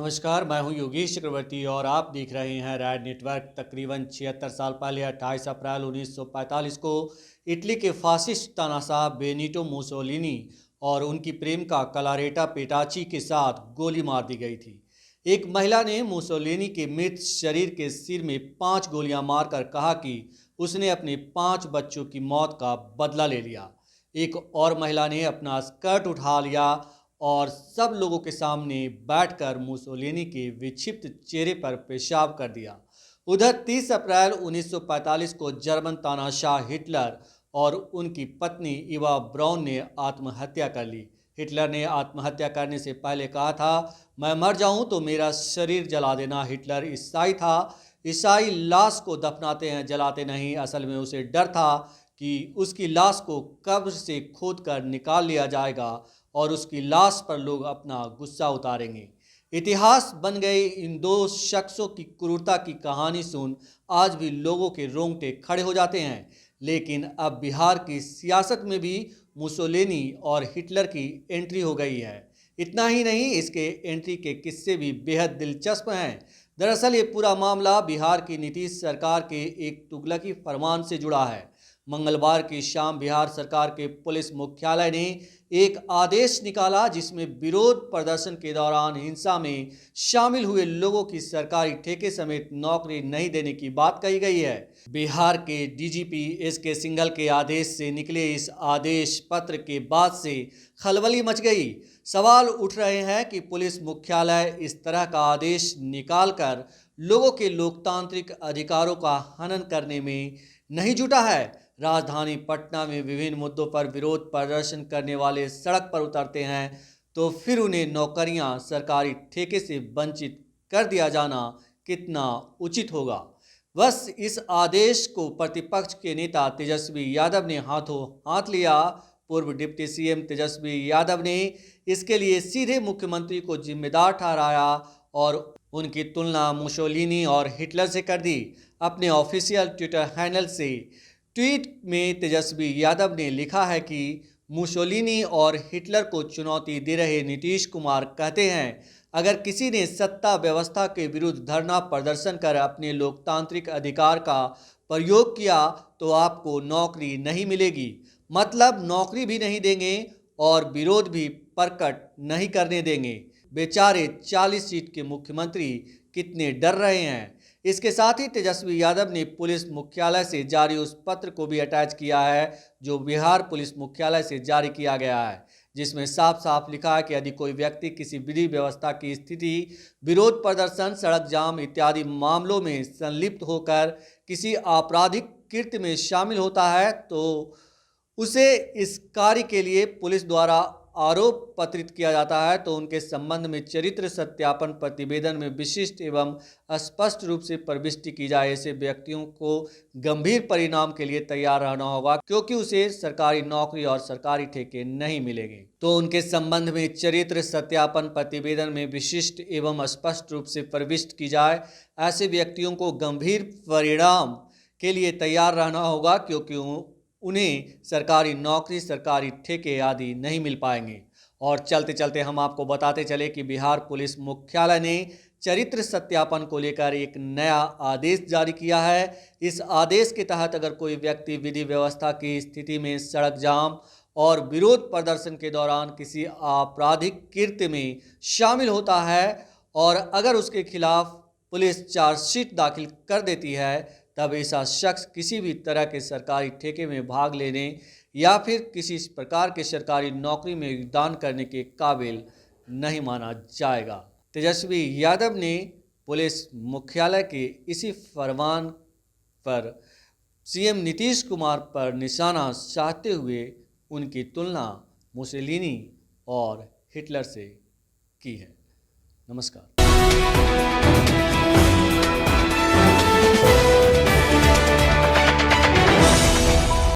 नमस्कार, मैं हूं योगेश चक्रवर्ती और आप देख रहे हैं रैड नेटवर्क। तकरीबन 76 साल पहले 28 अप्रैल 1945 को इटली के फासिस्ट तानाशाह बेनिटो मुसोलिनी और उनकी प्रेमिका क्लारेटा पेटाची के साथ गोली मार दी गई थी। एक महिला ने मुसोलिनी के मृत शरीर के सिर में 5 गोलियां मारकर कहा कि उसने अपने 5 बच्चों की मौत का बदला ले लिया। एक और महिला ने अपना स्कर्ट उठा लिया और सब लोगों के सामने बैठकर मुसोलिनी के विक्षिप्त चेहरे पर पेशाब कर दिया। उधर 30 अप्रैल 1945 को जर्मन तानाशाह हिटलर और उनकी पत्नी इवा ब्राउन ने आत्महत्या कर ली। हिटलर ने आत्महत्या करने से पहले कहा था, मैं मर जाऊं तो मेरा शरीर जला देना। हिटलर ईसाई था। ईसाई लाश को दफनाते हैं, जलाते नहीं। असल में उसे डर था कि उसकी लाश को कब्र से खोदकर निकाल लिया जाएगा और उसकी लाश पर लोग अपना गुस्सा उतारेंगे। इतिहास बन गए इन 2 शख्सों की क्रूरता की कहानी सुन आज भी लोगों के रोंगटे खड़े हो जाते हैं। लेकिन अब बिहार की सियासत में भी मुसोलिनी और हिटलर की एंट्री हो गई है। इतना ही नहीं, इसके एंट्री के किस्से भी बेहद दिलचस्प हैं। दरअसल ये पूरा मामला बिहार की नीतीश सरकार के एक तुगलकी फरमान से जुड़ा है। मंगलवार की शाम बिहार सरकार के पुलिस मुख्यालय ने एक आदेश निकाला जिसमें विरोध प्रदर्शन के दौरान हिंसा में शामिल हुए लोगों की सरकारी ठेके समेत नौकरी नहीं देने की बात कही गई है। बिहार के डीजीपी एसके सिंघल के आदेश से निकले इस आदेश पत्र के बाद से खलबली मच गई। सवाल उठ रहे हैं कि पुलिस मुख्यालय इस तरह का आदेश निकालकर लोगों के लोकतांत्रिक अधिकारों का हनन करने में नहीं जुटा है। राजधानी पटना में विभिन्न मुद्दों पर विरोध प्रदर्शन करने वाले सड़क पर उतरते हैं तो फिर उन्हें नौकरियां सरकारी ठेके से वंचित कर दिया जाना कितना उचित होगा। बस इस आदेश को प्रतिपक्ष के नेता तेजस्वी यादव ने हाथों हाथ लिया। पूर्व डिप्टी सीएम तेजस्वी यादव ने इसके लिए सीधे मुख्यमंत्री को जिम्मेदार ठहराया और उनकी तुलना मुसोलिनी और हिटलर से कर दी। अपने ऑफिशियल ट्विटर हैंडल से ट्वीट में तेजस्वी यादव ने लिखा है कि मुसोलिनी और हिटलर को चुनौती दे रहे नीतीश कुमार कहते हैं, अगर किसी ने सत्ता व्यवस्था के विरुद्ध धरना प्रदर्शन कर अपने लोकतांत्रिक अधिकार का प्रयोग किया तो आपको नौकरी नहीं मिलेगी। मतलब नौकरी भी नहीं देंगे और विरोध भी प्रकट नहीं करने देंगे। बेचारे 40 सीट के मुख्यमंत्री कितने डर रहे हैं। इसके साथ ही तेजस्वी यादव ने पुलिस मुख्यालय से जारी उस पत्र को भी अटैच किया है जो बिहार पुलिस मुख्यालय से जारी किया गया है, जिसमें साफ साफ लिखा है कि यदि कोई व्यक्ति किसी विधि व्यवस्था की स्थिति, विरोध प्रदर्शन, सड़क जाम इत्यादि मामलों में संलिप्त होकर किसी आपराधिक कृत्य में शामिल होता है तो उसे इस कार्य के लिए पुलिस द्वारा आरोप पत्रित किया जाता है तो उनके संबंध में चरित्र सत्यापन प्रतिवेदन में विशिष्ट एवं स्पष्ट रूप से प्रविष्टि की जाए। ऐसे व्यक्तियों को गंभीर परिणाम के लिए तैयार रहना होगा क्योंकि उसे सरकारी नौकरी और सरकारी ठेके नहीं मिलेंगे। तो उनके संबंध में चरित्र सत्यापन प्रतिवेदन में विशिष्ट एवं स्पष्ट रूप से प्रविष्ट की जाए। ऐसे व्यक्तियों को गंभीर परिणाम के लिए तैयार रहना होगा क्योंकि उन्हें सरकारी नौकरी, सरकारी ठेके आदि नहीं मिल पाएंगे। और चलते चलते हम आपको बताते चले कि बिहार पुलिस मुख्यालय ने चरित्र सत्यापन को लेकर एक नया आदेश जारी किया है। इस आदेश के तहत अगर कोई व्यक्ति विधि व्यवस्था की स्थिति में सड़क जाम और विरोध प्रदर्शन के दौरान किसी आपराधिक कृत्य में शामिल होता है और अगर उसके खिलाफ पुलिस चार्जशीट दाखिल कर देती है तब ऐसा शख्स किसी भी तरह के सरकारी ठेके में भाग लेने या फिर किसी प्रकार के सरकारी नौकरी में योगदान करने के काबिल नहीं माना जाएगा। तेजस्वी यादव ने पुलिस मुख्यालय के इसी फरमान पर सीएम नीतीश कुमार पर निशाना साधते हुए उनकी तुलना मुसोलिनी और हिटलर से की है। नमस्कार।